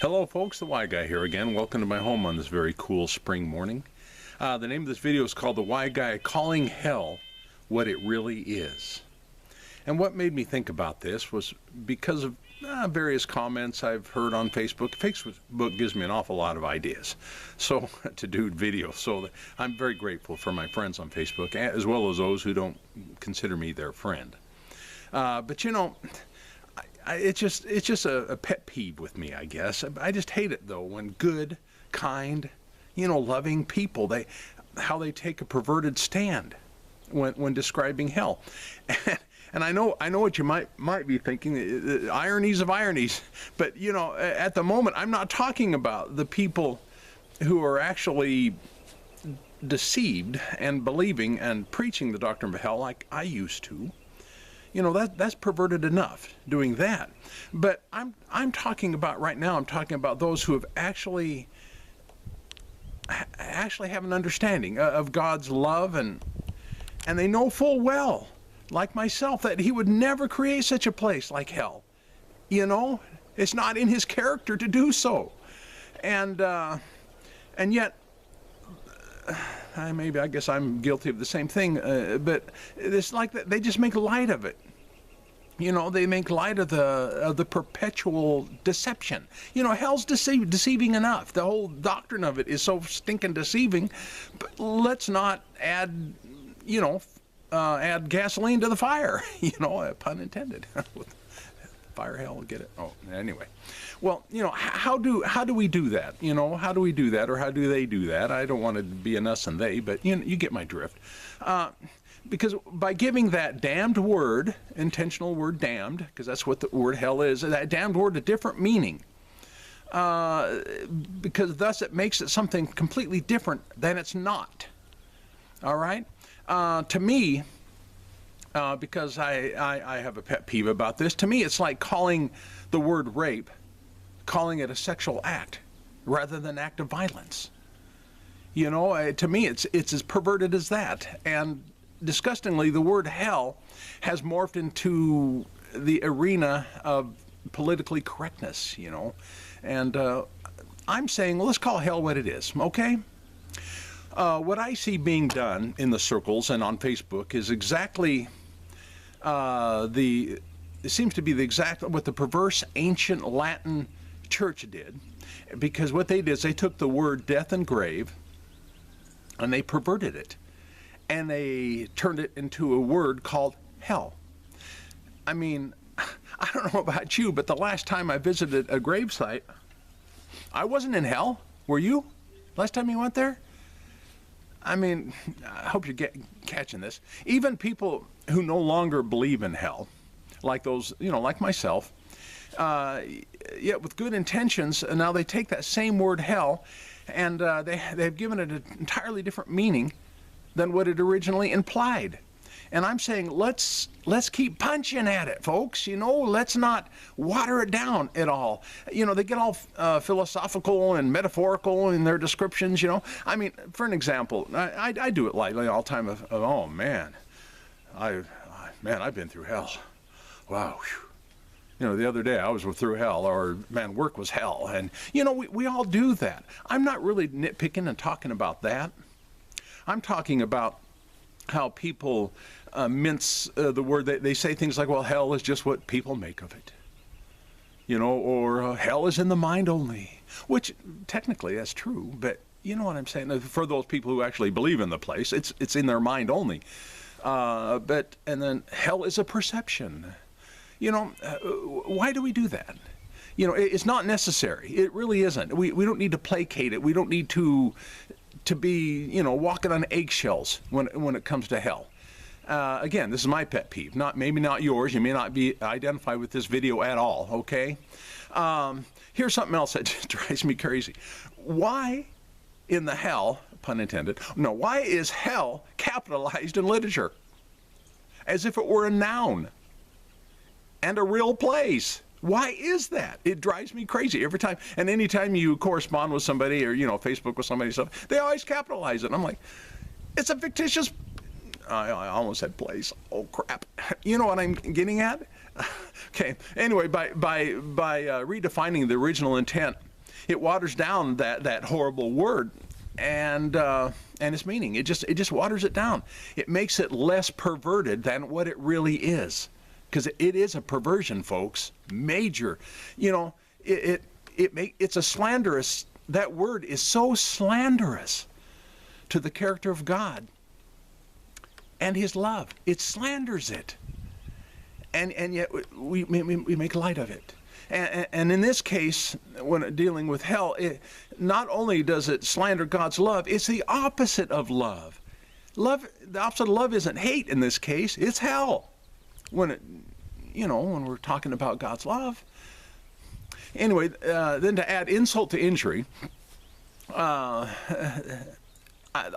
Hello folks, the Why Guy here again. Welcome to my home on this very cool spring morning. The name of this video is called The Why Guy Calling Hell What It Really Is. And what made me think about this was because of various comments I've heard on Facebook. Facebook gives me an awful lot of ideas to do videos. So I'm very grateful for my friends on Facebook, as well as those who don't consider me their friend. But you know, it's just a pet peeve with me, I guess. I just hate it, though, when good, kind, loving people, how they take a perverted stand when describing hell. And I know what you might be thinking, the ironies of ironies. But, at the moment, I'm not talking about the people who are actually deceived and believing and preaching the doctrine of hell like I used to. That's perverted enough doing that. But I'm talking about right now, I'm talking about those who have actually have an understanding of God's love, and they know full well, like myself, that he would never create such a place like hell. It's not in his character to do so. And yet, I guess I'm guilty of the same thing, but it's like that they just make light of it. They make light of the perpetual deception. Hell's deceiving enough. The whole doctrine of it is so stinking deceiving. But let's not add gasoline to the fire. Pun intended. Fire, hell, get it? Oh, anyway. Well, how do we do that? How do we do that, or how do they do that? I don't want to be an us and they, but you get my drift. Because by giving that damned word, intentional word damned, because that's what the word hell is, that damned word a different meaning, because thus it makes it something completely different than it's not. All right? To me, because I have a pet peeve about this, to me it's like calling the word rape, calling it a sexual act rather than an act of violence. To me it's as perverted as that. And disgustingly, the word hell has morphed into the arena of politically correctness, And I'm saying, well, let's call hell what it is, okay? What I see being done in the circles and on Facebook is exactly it seems to be the exact what the perverse ancient Latin church did, because what they did is they took the word death and grave and they perverted it, and they turned it into a word called hell. I mean, I don't know about you, but the last time I visited a gravesite, I wasn't in hell. Were you? Last time you went there? I mean, I hope you're catching this. Even people who no longer believe in hell, like those, like myself, yet with good intentions, and now they take that same word hell, and they've given it an entirely different meaning than what it originally implied. And I'm saying, let's keep punching at it, folks. Let's not water it down at all. They get all philosophical and metaphorical in their descriptions. I mean, for an example, I do it lightly all the time. Oh man, I've been through hell. Wow. Whew. The other day I was through hell, or man, work was hell, and we all do that. I'm not really nitpicking and talking about that. I'm talking about how people mince the word. They say things like, well, hell is just what people make of it. Or hell is in the mind only, which technically that's true, but you know what I'm saying? For those people who actually believe in the place, it's in their mind only. And then hell is a perception. Why do we do that? It's not necessary. It really isn't. We don't need to placate it. We don't need to be, walking on eggshells when it comes to hell. Again, this is my pet peeve. Maybe not yours. You may not be identified with this video at all, okay? Here's something else that just drives me crazy. Why in the hell, pun intended, why is hell capitalized in literature? As if it were a noun and a real place. Why is that? It drives me crazy every time. And anytime you correspond with somebody, or Facebook with somebody, stuff, they always capitalize it. And I'm like, it's a fictitious. I almost said place. Oh crap! You know what I'm getting at? Okay. Anyway, by redefining the original intent It waters down that horrible word and its meaning. It just waters it down. It makes it less perverted than what it really is, because it is a perversion, folks. Major. You know, it's a slanderous. That word is so slanderous to the character of God and His love. It slanders it, and yet we make light of it. And in this case, when dealing with hell, not only does it slander God's love, it's the opposite of love. The opposite of love isn't hate in this case, it's hell. When we're talking about God's love. Anyway, then to add insult to injury,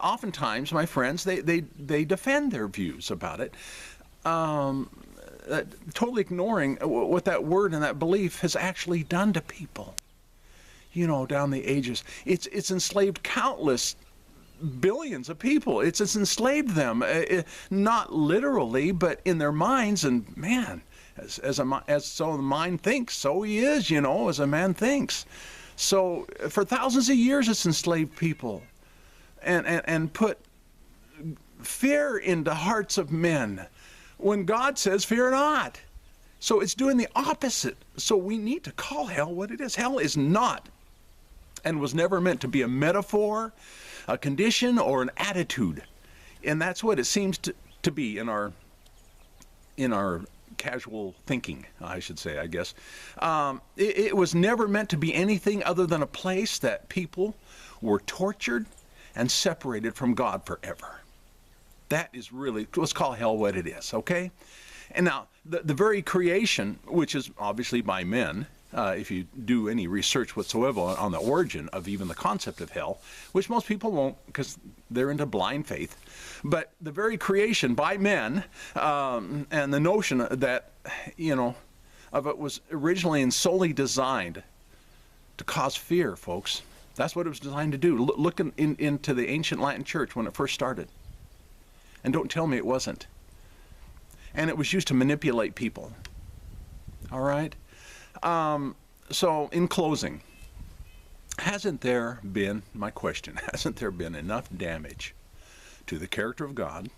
oftentimes, my friends, they defend their views about it. Totally ignoring what that word and that belief has actually done to people, down the ages. It's enslaved countless billions of people. It's enslaved them, not literally, but in their minds. And man, as so the mind thinks, so he is, as a man thinks. So for thousands of years, it's enslaved people, and put fear into hearts of men, when God says, fear not. So it's doing the opposite. So we need to call hell what it is. Hell is not, and was never meant to be, a metaphor, a condition, or an attitude. And that's what it seems to be in our casual thinking, I should say, I guess. It was never meant to be anything other than a place that people were tortured and separated from God forever. That is really, let's call hell what it is, okay? And now, the very creation, which is obviously by men, if you do any research whatsoever on the origin of even the concept of hell, which most people won't because they're into blind faith, but the very creation by men, and the notion that, of it was originally and solely designed to cause fear, folks. That's what it was designed to do. Look into the ancient Latin church when it first started. And don't tell me it wasn't. And it was used to manipulate people. All right? So, in closing, hasn't there been enough damage to the character of God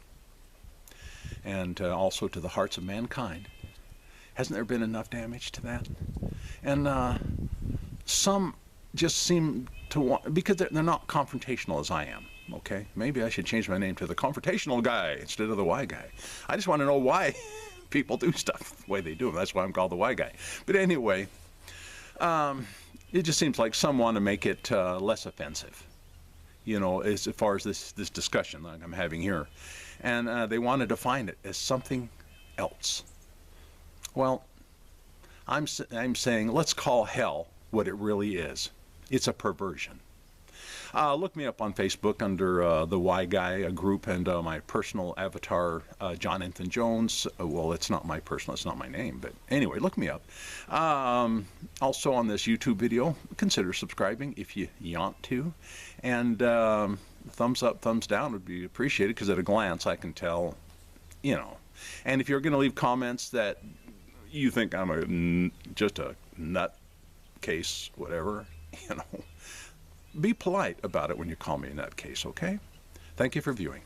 and also to the hearts of mankind? Hasn't there been enough damage to that? And some just seem to want, because they're not confrontational as I am. Okay, maybe I should change my name to the confrontational guy instead of the why guy. I just want to know why people do stuff the way they do them. That's why I'm called the why guy. But anyway, it just seems like some want to make it less offensive, as far as this discussion that I'm having here. And they want to define it as something else. Well, I'm saying let's call hell what it really is. It's a perversion. Look me up on Facebook under the Why Guy group, and my personal avatar, Jonathan Jones. Well, it's not my personal, it's not my name, but anyway, look me up. Also on this YouTube video, consider subscribing if you want to. And thumbs up, thumbs down would be appreciated, because at a glance I can tell, And if you're going to leave comments that you think I'm just a nut case, whatever, be polite about it when you call me in that case, okay? Thank you for viewing.